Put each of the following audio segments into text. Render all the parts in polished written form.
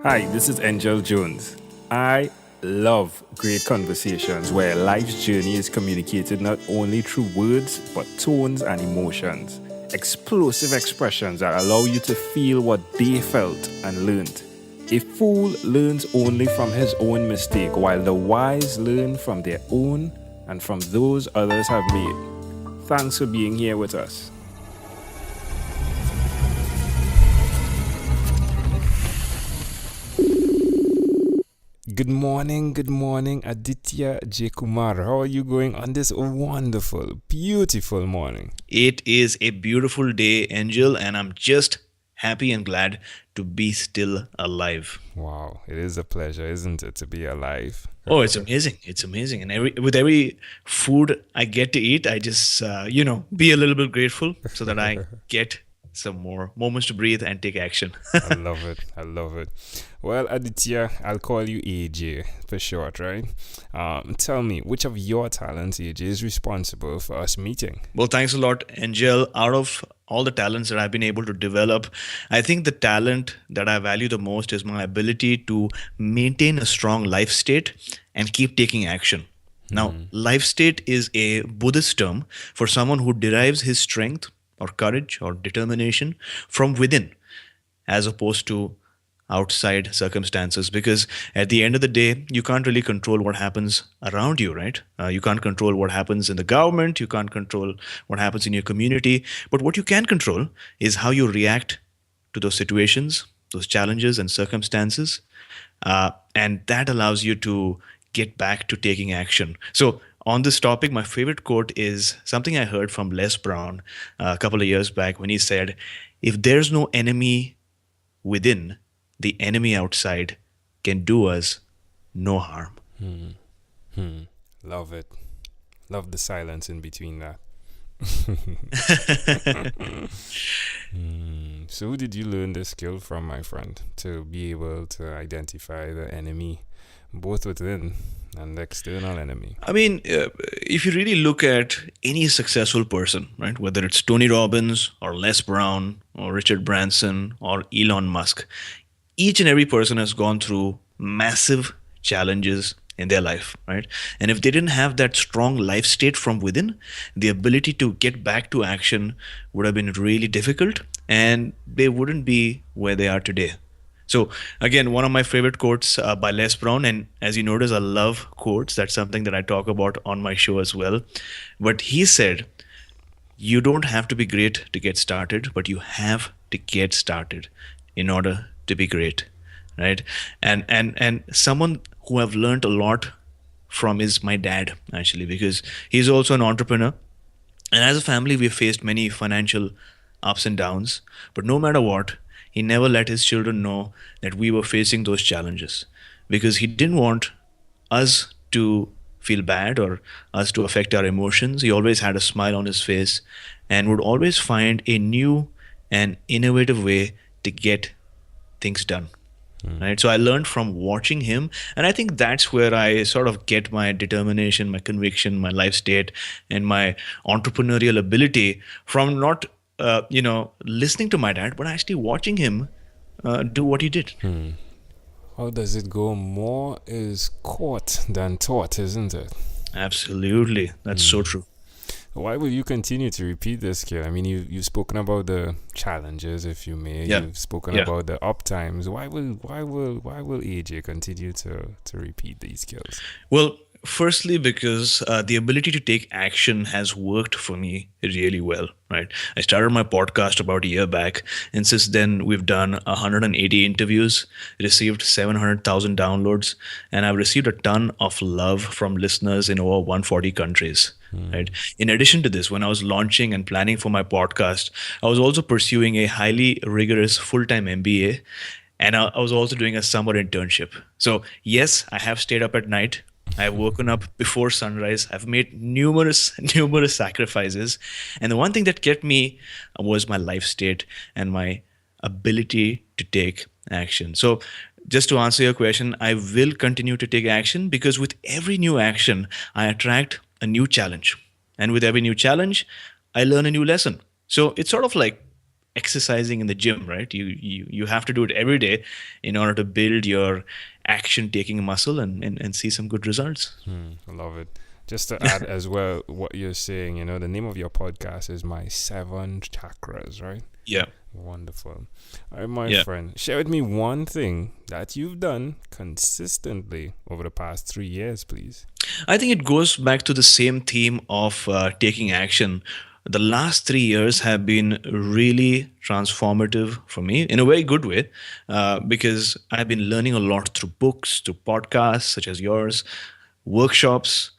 Hi, this is Angel Jones. I love great conversations where life's journey is communicated not only through words, but tones and emotions. Explosive expressions that allow you to feel what they felt and learned. A fool learns only from his own mistake, while the wise learn from their own and from those others have made. Thanks for being here with us. Good morning, Aditya, Jaykumar. How are you going on this wonderful, beautiful morning? It is a beautiful day, Angel, and I'm just happy and glad to be still alive. Wow, it is a pleasure, isn't it, to be alive? Oh, it's amazing. It's amazing. And with every food I get to eat, I just, be a little bit grateful so that I get some more moments to breathe and take action. I love it. I love it. Well, Aditya, I'll call you AJ for short, right? Tell me, which of your talents, AJ, is responsible for us meeting? Well, thanks a lot, Angel. Out of all the talents that I've been able to develop, I think the talent that I value the most is my ability to maintain a strong life state and keep taking action. Now, life state is a Buddhist term for someone who derives his strength or courage or determination from within as opposed to outside circumstances, because at the end of the day you can't really control what happens around you, right? You can't control what happens in the government, you can't control what happens in your community, but what you can control is how you react to those situations, those challenges and circumstances, and that allows you to get back to taking action. So on this topic, my favorite quote is something I heard from Les Brown a couple of years back when he said, if there's no enemy within, the enemy outside can do us no harm. Love it. Love the silence in between that. So, who did you learn this skill from, my friend, to be able to identify the enemy, both within and the external enemy? I mean, if you really look at any successful person, right, whether it's Tony Robbins or Les Brown or Richard Branson or Elon Musk, each and every person has gone through massive challenges in their life, right? And if they didn't have that strong life state from within, the ability to get back to action would have been really difficult and they wouldn't be where they are today. So, again, one of my favorite quotes by Les Brown, and as you notice, I love quotes. That's something that I talk about on my show as well. But he said, you don't have to be great to get started, but you have to get started in order to be great, right? And someone who I've learned a lot from is my dad, actually, because he's also an entrepreneur. And as a family, we've faced many financial ups and downs, but no matter what, he never let his children know that we were facing those challenges because he didn't want us to feel bad or us to affect our emotions. He always had a smile on his face and would always find a new and innovative way to get things done. Right. So I learned from watching him. And I think that's where I sort of get my determination, my conviction, my life state, and my entrepreneurial ability from not, listening to my dad, but actually watching him do what he did. How does it go? More is caught than taught, isn't it? Absolutely. That's so true. Why will you continue to repeat this skill? I mean, you've spoken about the challenges, if you may. Yeah. You've spoken Yeah. about the up times. Why will AJ continue to repeat these skills? Well, firstly, because the ability to take action has worked for me really well, right? I started my podcast about a year back, and since then, we've done 180 interviews, received 700,000 downloads, and I've received a ton of love from listeners in over 140 countries. Right. In addition to this, when I was launching and planning for my podcast, I was also pursuing a highly rigorous full-time MBA, and I was also doing a summer internship. So yes, I have stayed up at night. I've woken up before sunrise. I've made numerous, numerous sacrifices. And the one thing that kept me was my life state and my ability to take action. So just to answer your question, I will continue to take action because with every new action, I attract a new challenge. And with every new challenge, I learn a new lesson. So it's sort of like exercising in the gym, right? You have to do it every day in order to build your action taking muscle and see some good results. I love it. Just to add as well, what you're saying, the name of your podcast is My Seven Chakras, right? Yeah. Wonderful. All right, my Yeah. friend, share with me one thing that you've done consistently over the past 3 years, please. I think it goes back to the same theme of taking action. The last 3 years have been really transformative for me in a very good way, because I've been learning a lot through books, through podcasts such as yours, workshops,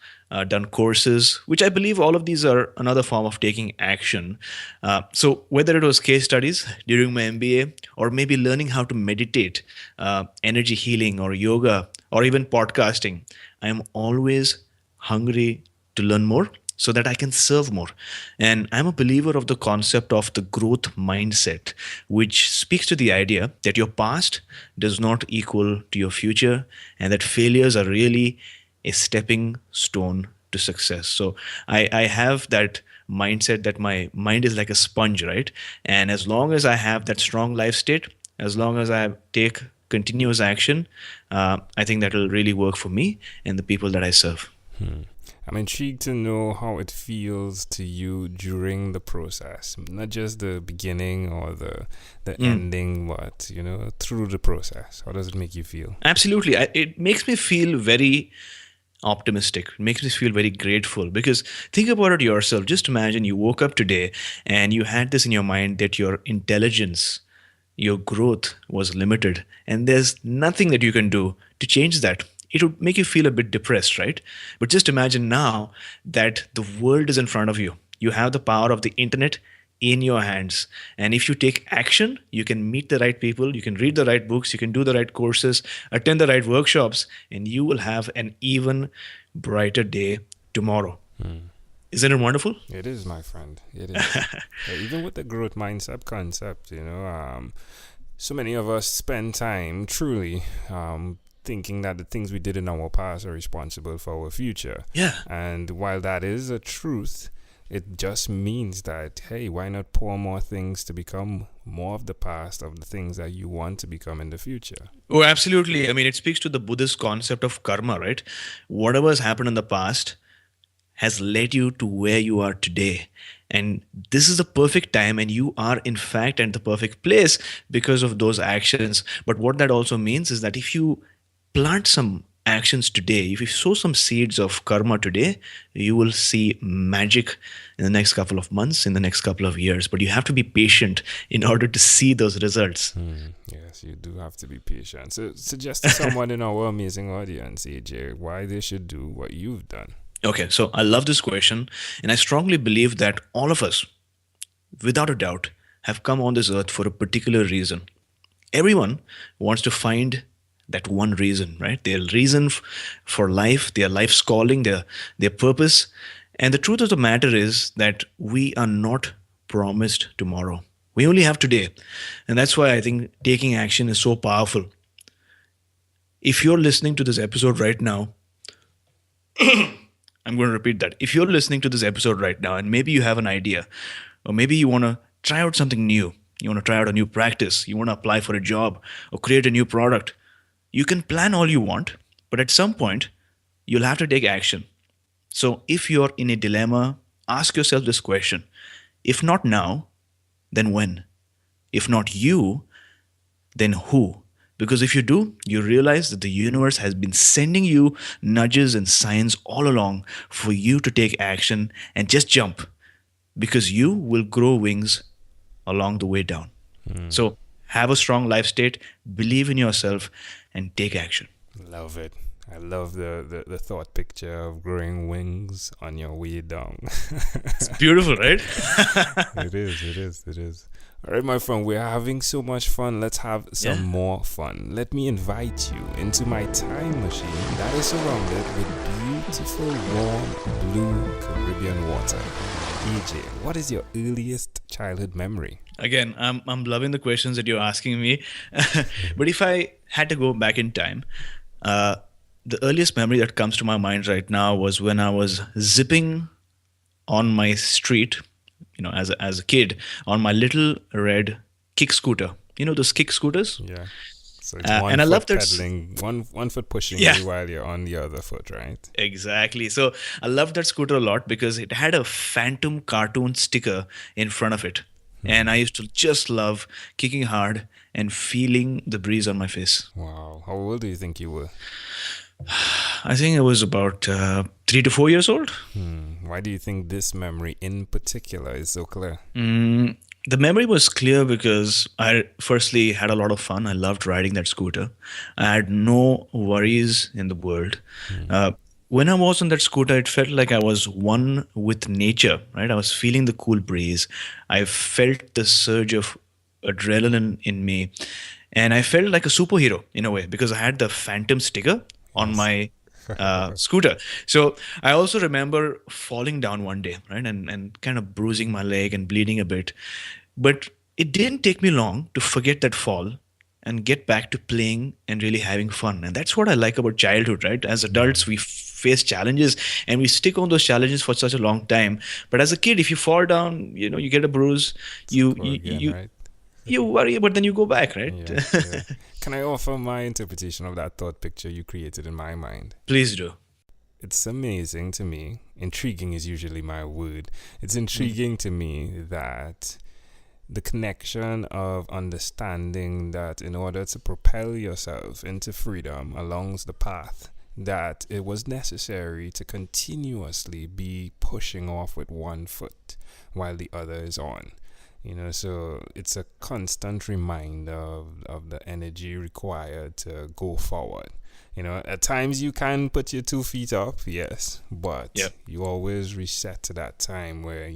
done courses, which I believe all of these are another form of taking action. So, whether it was case studies during my MBA or maybe learning how to meditate, energy healing, or yoga, or even podcasting, I am always hungry to learn more so that I can serve more. And I'm a believer of the concept of the growth mindset, which speaks to the idea that your past does not equal to your future and that failures are really a stepping stone to success. So I have that mindset that my mind is like a sponge, right? And as long as I have that strong life state, as long as I take continuous action, I think that will really work for me and the people that I serve. I'm intrigued to know how it feels to you during the process, not just the beginning or the ending, but through the process. How does it make you feel? Absolutely. It makes me feel very optimistic. It makes me feel very grateful because think about it yourself. Just imagine you woke up today and you had this in your mind that your intelligence, your growth was limited, and there's nothing that you can do to change that. It would make you feel a bit depressed, right? But just imagine now that the world is in front of you. You have the power of the internet in your hands. And if you take action, you can meet the right people, you can read the right books, you can do the right courses, attend the right workshops, and you will have an even brighter day tomorrow. Isn't it wonderful? It is, my friend. It is. Even with the growth mindset concept, so many of us spend time truly thinking that the things we did in our past are responsible for our future. Yeah. And while that is a truth, it just means that, hey, why not pour more things to become more of the past of the things that you want to become in the future? Oh, absolutely. I mean, it speaks to the Buddhist concept of karma, right? Whatever has happened in the past has led you to where you are today. And this is the perfect time, and you are, in fact, at the perfect place because of those actions. But what that also means is that if you plant some actions today, if you sow some seeds of karma today, you will see magic in the next couple of months, in the next couple of years. But you have to be patient in order to see those results. Yes, you do have to be patient. So suggest to someone in our amazing audience, AJ, why they should do what you've done. Okay, so I love this question, and I strongly believe that all of us, without a doubt, have come on this earth for a particular reason. Everyone wants to find that one reason, right? Their reason for life, their life's calling, their purpose. And the truth of the matter is that we are not promised tomorrow. We only have today. And that's why I think taking action is so powerful. If you're listening to this episode right now, I'm going to repeat that. If you're listening to this episode right now and maybe you have an idea, or maybe you want to try out something new, you want to try out a new practice, you want to apply for a job or create a new product, you can plan all you want, but at some point, you'll have to take action. So if you're in a dilemma, ask yourself this question. If not now, then when? If not you, then who? Because if you do, you realize that the universe has been sending you nudges and signs all along for you to take action and just jump, because you will grow wings along the way down. So have a strong life state, believe in yourself, and take action. Love it. I love the thought picture of growing wings on your way down. It's beautiful, right? It is. All right, my friend, we're having so much fun. Let's have some more fun. Let me invite you into my time machine that is surrounded with beautiful, warm, blue Caribbean water. EJ, what is your earliest childhood memory? Again, I'm loving the questions that you're asking me. But if I had to go back in time, the earliest memory that comes to my mind right now was when I was zipping on my street as a kid on my little red kick scooter. You know those kick scooters? Yeah. So it's one And I love foot that. pedaling, one foot pushing Yeah, you while you're on the other foot, right? exactly. So I love that scooter a lot because it had a phantom cartoon sticker in front of it. And I used to just love kicking hard and feeling the breeze on my face. Wow. How old do you think you were? I think I was about 3 to 4 years old. Why do you think this memory in particular is so clear? The memory was clear because I firstly had a lot of fun. I loved riding that scooter. I had no worries in the world. When I was on that scooter, it felt like I was one with nature, right? I was feeling the cool breeze. I felt the surge of adrenaline in me. And I felt like a superhero in a way because I had the phantom sticker on Yes. my scooter. So I also remember falling down one day, right, and kind of bruising my leg and bleeding a bit. But it didn't take me long to forget that fall and get back to playing and really having fun. And that's what I like about childhood, right? As adults, we face challenges and we stick on those challenges for such a long time. But as a kid, if you fall down, you get a bruise, you Go you again, you, right? you worry, but then you go back, right? Yeah, yeah. Can I offer my interpretation of that thought picture you created in my mind? Please do. It's amazing to me. Intriguing is usually my word. It's Mm. intriguing to me that the connection of understanding that in order to propel yourself into freedom along the path, that it was necessary to continuously be pushing off with one foot while the other is on. So it's a constant reminder of the energy required to go forward. At times you can put your 2 feet up, yes, but Yep. you always reset to that time where,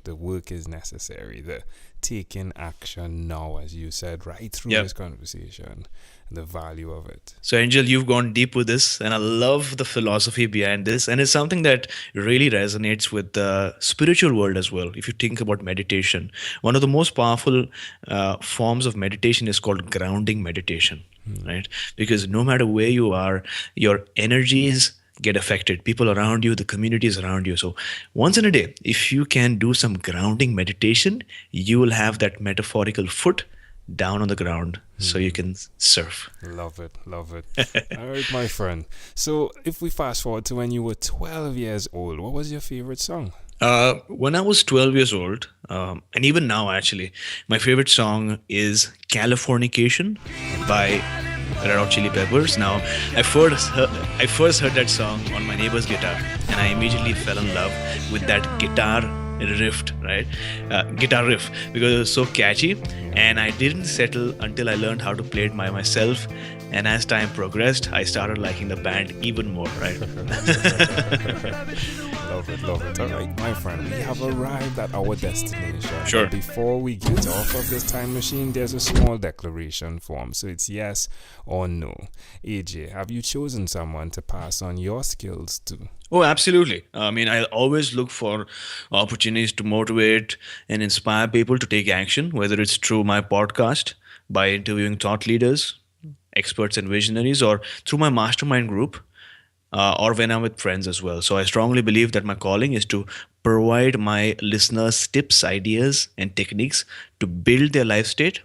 the work is necessary, the taking action now, as you said, right through Yep. this conversation, the value of it. So, Angel, you've gone deep with this, and I love the philosophy behind this. And it's something that really resonates with the spiritual world as well. If you think about meditation, one of the most powerful forms of meditation is called grounding meditation, right? Because no matter where you are, your energies get affected. People around you, the communities around you. So, once in a day, if you can do some grounding meditation, you will have that metaphorical foot down on the ground so you can surf. Love it, love it. All right, my friend. So if we fast forward to when you were 12 years old, what was your favorite song? When I was 12 years old, and even now actually, my favorite song is Californication by Red Hot Chili Peppers. Now, I first heard that song on my neighbor's guitar, and I immediately fell in love with that guitar riff, because it was so catchy. And I didn't settle until I learned how to play it by myself. And as time progressed, I started liking the band even more, right? Love it, love it. All right, my friend, we have arrived at our destination. Sure. But before we get off of this time machine, there's a small declaration form. So it's yes or no. AJ, have you chosen someone to pass on your skills to? Oh, absolutely. I mean, I always look for opportunities to motivate and inspire people to take action, whether it's through my podcast, by interviewing thought leaders, experts, and visionaries, or through my mastermind group, or when I'm with friends as well. So I strongly believe that my calling is to provide my listeners tips, ideas, and techniques to build their life state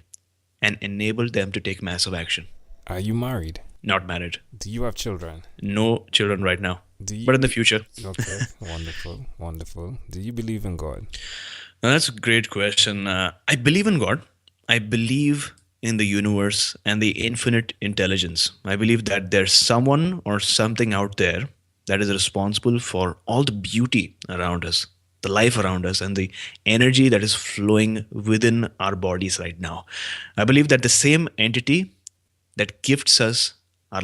and enable them to take massive action. Are you married? Not married. Do you have children? No children right now, Do you? but in the future. Okay, wonderful, wonderful. Do you believe in God? Now, that's a great question. I believe in God. I believe in the universe and the infinite intelligence. I believe that there's someone or something out there that is responsible for all the beauty around us, the life around us, and the energy that is flowing within our bodies right now. I believe that the same entity that gifts us our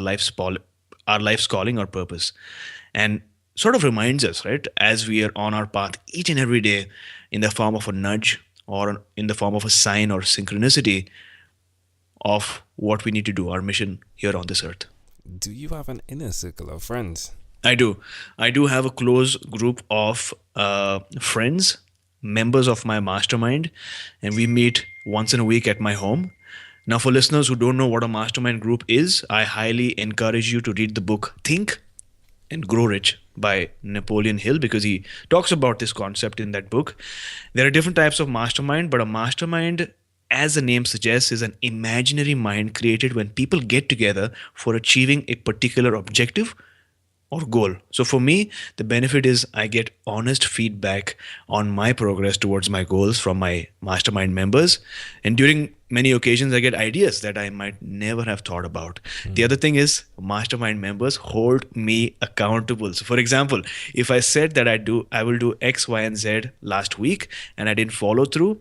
our life's calling or purpose, and sort of reminds us, right, as we are on our path each and every day in the form of a nudge or in the form of a sign or synchronicity of what we need to do, our mission here on this earth. Do you have an inner circle of friends? I do. I do have a close group of friends, members of my mastermind, and we meet once in a week at my home. Now, for listeners who don't know what a mastermind group is, I highly encourage you to read the book Think and Grow Rich by Napoleon Hill, because he talks about this concept in that book. There are different types of mastermind, but a mastermind, as the name suggests, is an imaginary mind created when people get together for achieving a particular objective or goal. So for me, the benefit is I get honest feedback on my progress towards my goals from my mastermind members. And during many occasions, I get ideas that I might never have thought about. The other thing is mastermind members hold me accountable. So for example, if I said that I will do X, Y, and Z last week and I didn't follow through,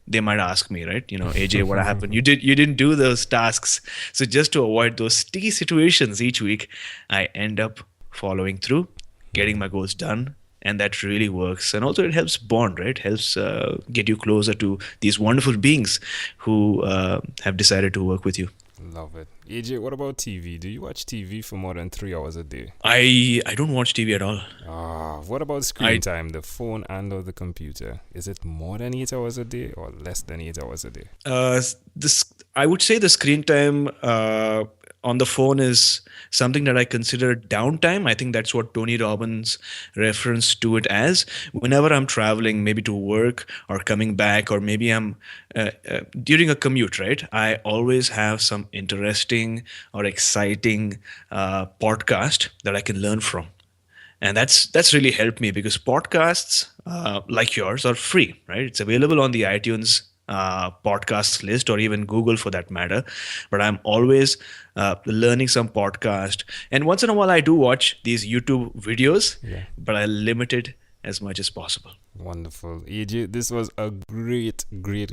they might ask me, right? AJ, what happened? You didn't do those tasks. So just to avoid those sticky situations each week, I end up following through, getting my goals done, and that really works. And also it helps bond, right? Helps get you closer to these wonderful beings who have decided to work with you. Love it. AJ, what about TV? Do you watch TV for more than 3 hours a day? I don't watch TV at all. What about screen time, the phone and or the computer? Is it more than 8 hours a day or less than 8 hours a day? I would say the screen time on the phone is something that I consider downtime. I think that's what Tony Robbins referenced to it as. Whenever I'm traveling, maybe to work or coming back, or maybe I'm during a commute, right? I always have some interesting or exciting podcast that I can learn from. And that's really helped me, because podcasts like yours are free, right? It's available on the iTunes podcast list, or even Google for that matter. But I'm always learning some podcast. And once in a while, I do watch these YouTube videos, but I limit it as much as possible. Wonderful. AJ, this was a great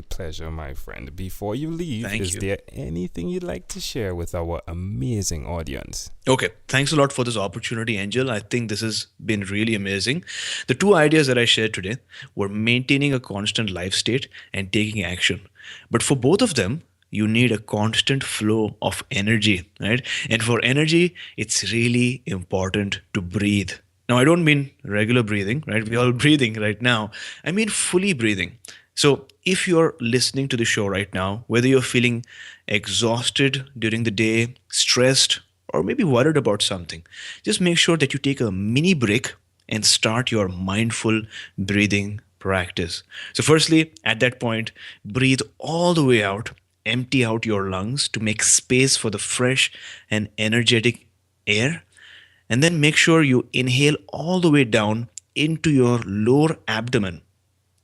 pleasure, my friend. Before you leave, is there anything you'd like to share with our amazing audience? Okay. Thanks a lot for this opportunity, Angel. I think this has been really amazing. The two ideas that I shared today were maintaining a constant life state and taking action. But for both of them, you need a constant flow of energy, right? And for energy, it's really important to breathe. Now, I don't mean regular breathing, right? We're all breathing right now. I mean fully breathing. So if you're listening to the show right now, whether you're feeling exhausted during the day, stressed, or maybe worried about something, just make sure that you take a mini break and start your mindful breathing practice. So firstly, at that point, breathe all the way out, empty out your lungs to make space for the fresh and energetic air. And then make sure you inhale all the way down into your lower abdomen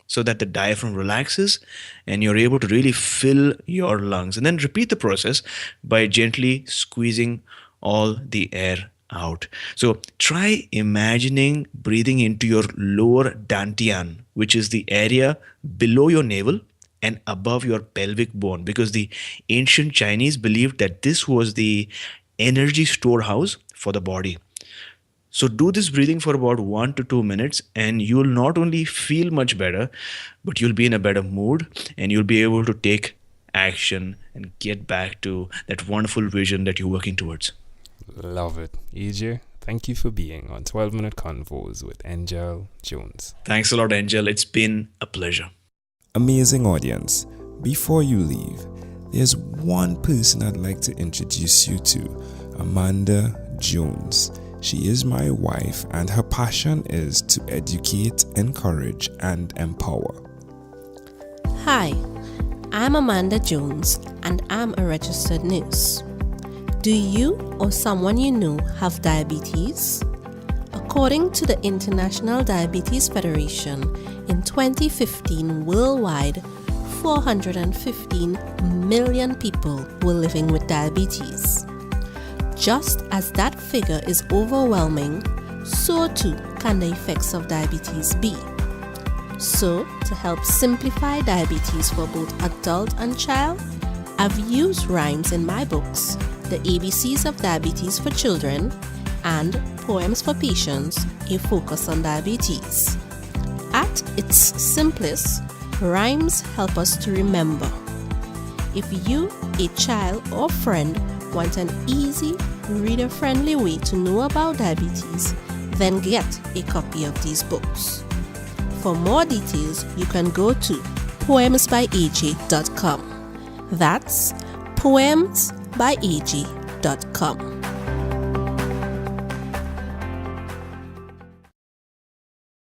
so that the diaphragm relaxes and you're able to really fill your lungs. And then repeat the process by gently squeezing all the air out. So try imagining breathing into your lower dantian, which is the area below your navel and above your pelvic bone, because the ancient Chinese believed that this was the energy storehouse for the body. So do this breathing for about 1 to 2 minutes, and you'll not only feel much better, but you'll be in a better mood and you'll be able to take action and get back to that wonderful vision that you're working towards. Love it. AJ, thank you for being on 12-Minute Convos with Angel Jones. Thanks a lot, Angel. It's been a pleasure. Amazing audience. Before you leave, there's one person I'd like to introduce you to, Amanda Jones. She is my wife, and her passion is to educate, encourage, and empower. Hi, I'm Amanda Jones, and I'm a registered nurse. Do you or someone you know have diabetes? According to the International Diabetes Federation, in 2015 worldwide, 415 million people were living with diabetes. Just as that figure is overwhelming, so too can the effects of diabetes be. So, to help simplify diabetes for both adult and child, I've used rhymes in my books, The ABCs of Diabetes for Children and Poems for Patients, A Focus on Diabetes. At its simplest, rhymes help us to remember. If you, a child or friend, want an easy, reader-friendly way to know about diabetes, then get a copy of these books. For more details, you can go to poemsbyaj.com. That's poemsbyaj.com.